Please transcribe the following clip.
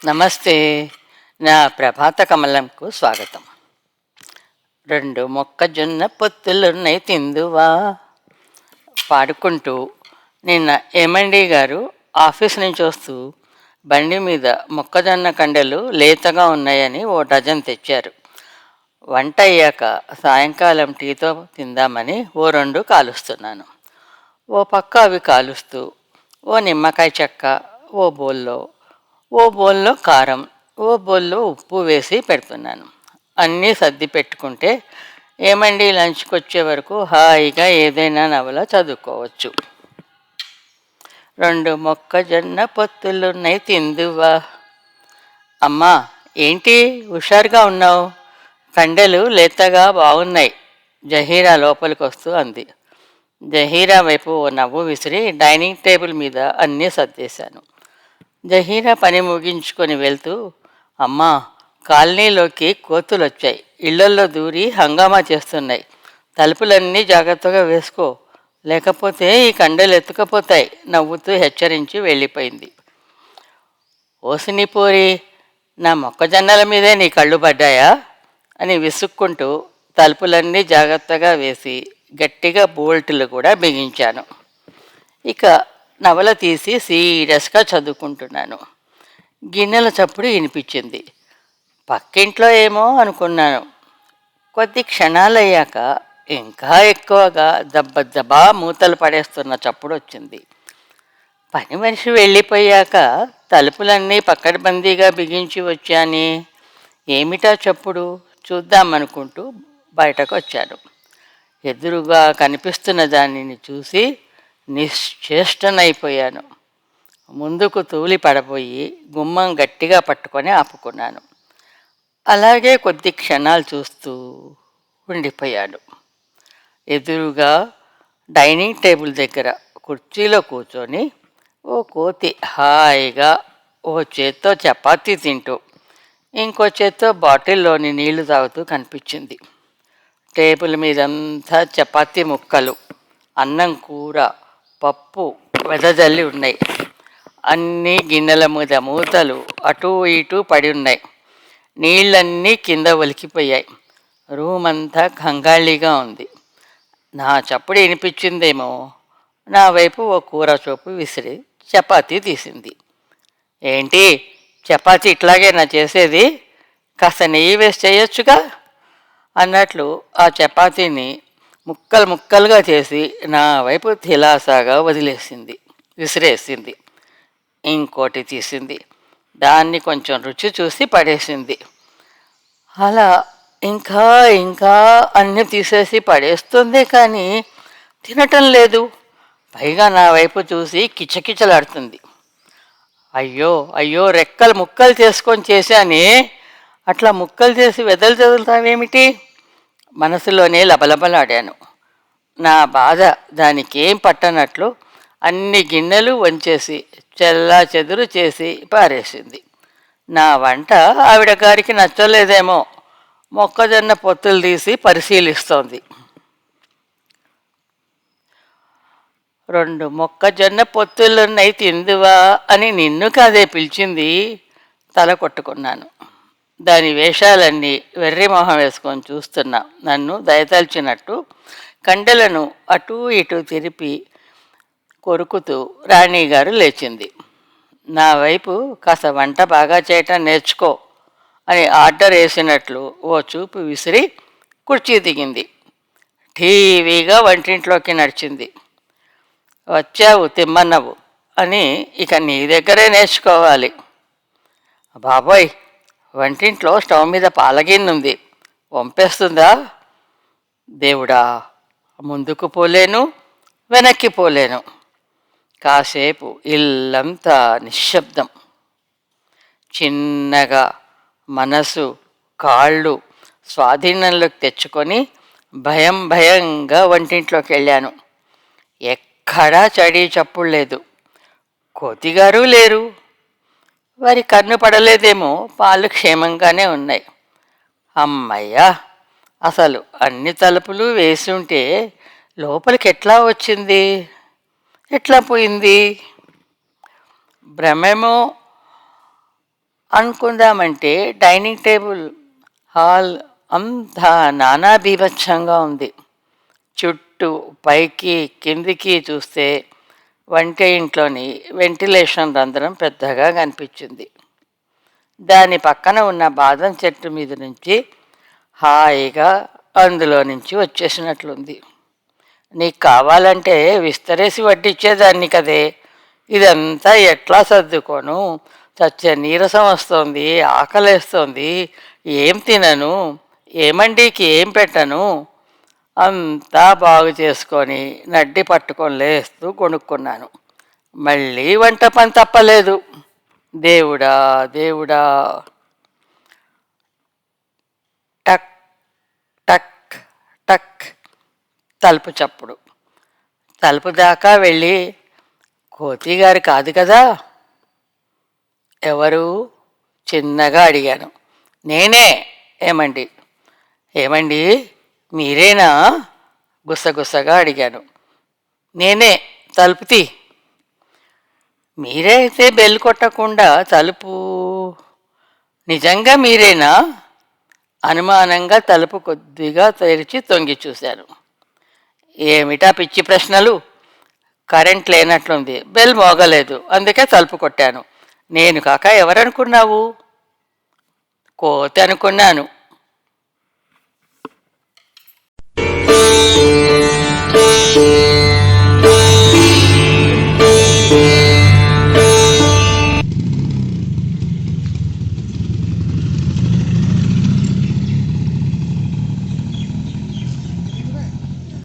నమస్తే. నా ప్రభాత కమలంకు స్వాగతం. రెండు మొక్కజొన్న పొత్తులున్నాయి తిందువా పాడుకుంటూ నిన్న ఏమండి గారు ఆఫీస్ నుంచి వస్తూ బండి మీద మొక్కజొన్న కండెలు లేతగా ఉన్నాయని ఓ డజన్ తెచ్చారు. వంట అయ్యాక సాయంకాలం టీతో తిందామని ఓ రెండు కాలుస్తున్నాను. ఓ పక్క అవి కాలుస్తూ ఓ నిమ్మకాయ చెక్క, ఓ బౌల్లో కారం, ఓ బౌల్లో ఉప్పు వేసి పెడుతున్నాను. అన్నీ సర్ది పెట్టుకుంటే ఏమండి లంచ్కి వచ్చే వరకు హాయిగా ఏదైనా నవల చదువుకోవచ్చు. రెండు మొక్కజొన్న పొత్తులున్నాయి తిందువా. అమ్మా, ఏంటి హుషారుగా ఉన్నావు? కండెలు లేతగా బాగున్నాయి, జహీరా లోపలికి వస్తూ అంది. జహీరా వైపు ఓ నవ్వు విసిరి డైనింగ్ టేబుల్ మీద అన్నీ సర్దేశాను. జహీరా పని ముగించుకొని వెళ్తూ, అమ్మా, కాలనీలోకి కోతులు వచ్చాయి, ఇళ్లల్లో దూరి హంగామా చేస్తున్నాయి, తలుపులన్నీ జాగ్రత్తగా వేసుకో, లేకపోతే ఈ కండలు ఎత్తుకపోతాయి నవ్వుతూ హెచ్చరించి వెళ్ళిపోయింది. ఓసినిపోరి, నా మొక్కజొన్నల మీదే నీ కళ్ళు పడ్డాయా అని విసుక్కుంటూ తలుపులన్నీ జాగ్రత్తగా వేసి గట్టిగా బోల్టులు కూడా బిగించాను. ఇక నవల తీసి సీరియస్గా చదువుకుంటున్నాను. గిన్నెల చప్పుడు వినిపించింది. పక్కింట్లో ఏమో అనుకున్నాను. కొద్ది క్షణాలయ్యాక ఇంకా ఎక్కువగా దబ్బా మూతలు పడేస్తున్న చప్పుడు వచ్చింది. పని మనిషి వెళ్ళిపోయాక తలుపులన్నీ పక్కడబందీగా బిగించి వచ్చాని. ఏమిటా చప్పుడు చూద్దామనుకుంటూ బయటకు వచ్చాను. ఎదురుగా కనిపిస్తున్న దానిని చూసి నిశ్చేష్టనైపోయాను. ముందుకు తూలి పడబోయి గుమ్మం గట్టిగా పట్టుకొని ఆపుకున్నాను. అలాగే కొద్ది క్షణాలు చూస్తూ ఉండిపోయాను. ఎదురుగా డైనింగ్ టేబుల్ దగ్గర కుర్చీలో కూర్చొని ఓ కోతి హాయిగా ఓ చేత్తో చపాతీ తింటూ ఇంకో చేత్తో బాటిల్లోని నీళ్లు తాగుతూ కనిపించింది. టేబుల్ మీదంతా చపాతీ ముక్కలు, అన్నం, కూర, పప్పు వెదజల్లి ఉన్నాయి. అన్నీ గిన్నెల మీద మూతలు అటూ ఇటూ పడి ఉన్నాయి. నీళ్ళన్నీ కింద ఒలికిపోయాయి. రూమ్ అంతా కంగాళీగా ఉంది. నా చప్పుడు వినిపించిందేమో నా వైపు ఓ కూర చోపు విసిరి చపాతీ తీసింది. ఏంటి చపాతీ ఇట్లాగేనా చేసేది? కాస్త నెయ్యి వేసి చేయొచ్చుగా అన్నట్లు ఆ చపాతీని ముక్కలు ముక్కలుగా చేసి నా వైపు థిలాసాగా విసిరేసింది. ఇంకోటి తీసింది. దాన్ని కొంచెం రుచి చూసి పడేసింది. అలా ఇంకా ఇంకా అన్నీ తీసేసి పడేస్తుంది, కానీ తినటం లేదు. పైగా నా వైపు చూసి కిచకిచలాడుతుంది. అయ్యో అయ్యో, రెక్కలు ముక్కలు చేసుకొని చేశానే, అట్లా ముక్కలు చేసి వెదలు చదువుతావేమిటి? మనసులోనే లబలబలాడాను. నా బాధ దానికేం పట్టనట్లు అన్ని గిన్నెలు వంచేసి చెల్లా చెదురు చేసి పారేసింది. నా వంట ఆవిడ గారికి నచ్చలేదేమో. మొక్కజొన్న పొత్తులు తీసి పరిశీలిస్తోంది. రెండు మొక్కజొన్న పొత్తులున్నాయి తిందువా అని నిన్ను కాదే పిలిచింది. తల కొట్టుకున్నాను. దాని వేషాలన్నీ వెర్రి మొహం వేసుకొని చూస్తున్నా నన్ను దయతల్చినట్టు కండెలను అటూ ఇటూ తిరిపి కొరుకుతూ రాణిగారు లేచింది. నా వైపు కాస్త వంట బాగా చేయటం నేర్చుకో అని ఆర్డర్ వేసినట్లు ఓ చూపు విసిరి కుర్చీ దిగింది. ఠీవీగా వంటింట్లోకి నడిచింది. వచ్చావు తిమ్మన్నవు అని ఇక నీ దగ్గరే నేర్చుకోవాలి. బాబోయ్, వంటింట్లో స్టవ్ మీద పాలగిన్నుంది, వంపేస్తుందా? దేవుడా, ముందుకు పోలేను, వెనక్కి పోలేను. కాసేపు ఇల్లంతా నిశ్శబ్దం. చిన్నగా మనసు, కాళ్ళు స్వాధీనంలోకి తెచ్చుకొని భయంగా వంటింట్లోకి వెళ్ళాను. ఎక్కడా చడి చప్పుడు లేదు. కోతిగారు లేరు. వారి కన్ను పడలేదేమో, పాలు క్షేమంగానే ఉన్నాయి. అమ్మయ్యా, అసలు అన్ని తలుపులు వేసి ఉంటే లోపలికి ఎట్లా వచ్చింది, ఎట్లా పోయింది? భ్రమేమో అనుకుందామంటే డైనింగ్ టేబుల్ హాల్ అంతా నానా బీభత్సంగా ఉంది. చుట్టూ పైకి కిందికి చూస్తే వంట ఇంట్లోని వెంటిలేషన్ రంధ్రం పెద్దగా కనిపించింది. దాని పక్కన ఉన్న బాదం చెట్టు మీద నుంచి హాయిగా అందులో నుంచి వచ్చేసినట్లుంది. నీకు కావాలంటే విస్తరేసి వడ్డిచ్చేదాన్ని కదే, ఇదంతా ఎట్లా సర్దుకోను, చచ్చే నీరసం వస్తోంది, ఆకలేస్తోంది, ఏం తినను, ఏమండికి ఏం పెట్టను, అంతా బాగు చేసుకొని నడ్డి పట్టుకొని లేస్తూ కొనుక్కున్నాను. మళ్ళీ వంట పని తప్పలేదు. దేవుడా దేవుడా. టక్ టక్ టక్ తలుపు చప్పుడు. తలుపు దాకా వెళ్ళి, కోతిగారు కాదు కదా? ఎవరు? చిన్నగా అడిగాను. నేనే. ఏమండి? ఏమండి మీరేనా? గుసగుసగా అడిగాను. నేనే. తలుపు తీ. మీరే అయితే బెల్ కొట్టకుండా తలుపు. నిజంగా మీరేనా? అనుమానంగా తలుపు కొద్దిగా తెరిచి తొంగి చూశాను. ఏమిటా పిచ్చి ప్రశ్నలు? కరెంట్ లేనట్లుంది, బెల్ మోగలేదు, అందుకే తలుపు కొట్టాను. నేను కాక ఎవరనుకున్నావు? కోతి అనుకున్నాను.